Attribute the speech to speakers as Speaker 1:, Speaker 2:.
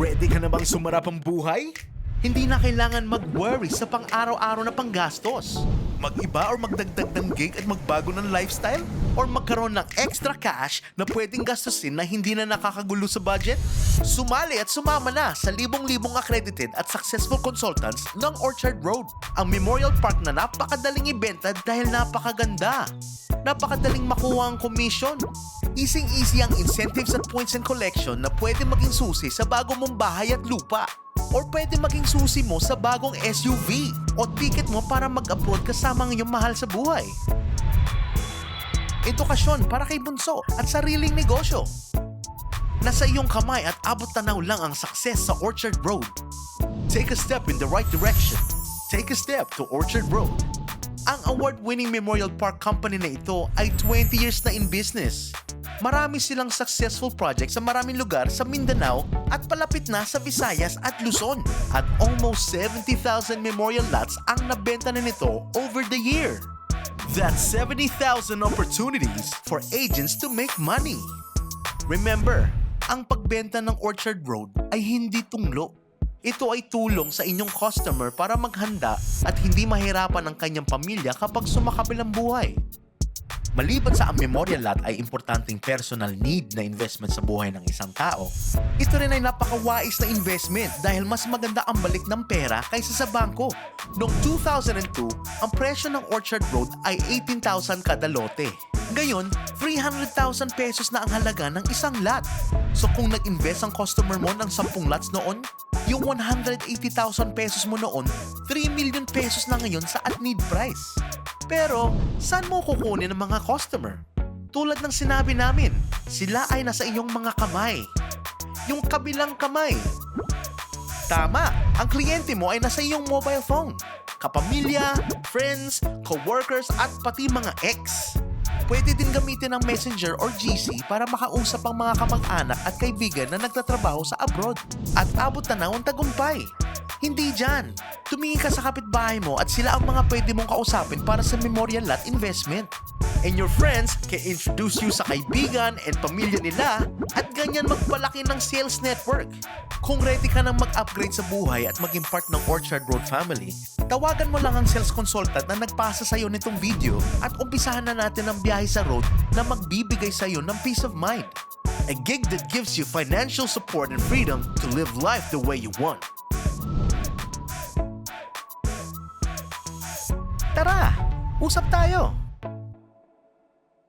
Speaker 1: Ready ka na bang sumarap ang buhay? Hindi na kailangan mag-worry sa pang-araw-araw na panggastos. Mag-iba or magdagdag ng gig at magbago ng lifestyle? Or magkaroon ng extra cash na pwedeng gastusin na hindi na nakakagulo sa budget? Sumali at sumama na sa libong-libong accredited at successful consultants ng Orchard Road. Ang Memorial Park na napakadaling ibenta dahil napakaganda. Napakadaling makuha ang commission. Easy-easy ang incentives at points and collection na pwede maging susi sa bago mong bahay at lupa. Or pwede maging susi mo sa bagong SUV o ticket mo para mag-abroad kasama ang iyong mahal sa buhay. Edukasyon para kay bunso at sariling negosyo. Nasa iyong kamay at abot tanaw lang ang success sa Orchard Road. Take a step in the right direction. Take a step to Orchard Road. Ang award-winning Memorial Park Company na ito ay 20 years na in business. Marami silang successful projects sa maraming lugar sa Mindanao at palapit na sa Visayas at Luzon. At almost 70,000 memorial lots ang nabenta na nito over the year. That's 70,000 opportunities for agents to make money. Remember, ang pagbenta ng Orchard Road ay hindi tunglo. Ito ay tulong sa inyong customer para maghanda at hindi mahirapan ang kanyang pamilya kapag sumakabilang buhay. Maliban sa ang memorial lot ay importanteng personal need na investment sa buhay ng isang tao, ito rin ay napakawais na investment dahil mas maganda ang balik ng pera kaysa sa bangko. Noong 2002, ang presyo ng Orchard Road ay 18,000 kada lote. Ngayon, 300,000 pesos na ang halaga ng isang lot. So kung nag-invest ang customer mo ng 10 lots noon, yung 180,000 pesos mo noon, 3 million pesos na ngayon sa at-need price. Pero, saan mo kukunin ang mga customer? Tulad ng sinabi namin, sila ay nasa iyong mga kamay. Yung kabilang kamay. Tama, ang kliyente mo ay nasa iyong mobile phone. Kapamilya, friends, coworkers at pati mga ex. Pwede din gamitin ang Messenger or GC para makausap ang mga kamag-anak at kaibigan na nagtatrabaho sa abroad. At abot na ang tagumpay. Hindi dyan. Tumingin ka sa kapitbahay mo at sila ang mga pwede mong kausapin para sa memorial lot investment. And your friends can introduce you sa kaibigan and pamilya nila at ganyan magpalaki ng sales network. Kung ready ka nang mag-upgrade sa buhay at maging part ng Orchard Road family, tawagan mo lang ang sales consultant na nagpasa sa'yo nitong video at umpisahan na natin ang biyahe sa road na magbibigay sa'yo ng peace of mind. A gig that gives you financial support and freedom to live life the way you want. Tara, usap tayo!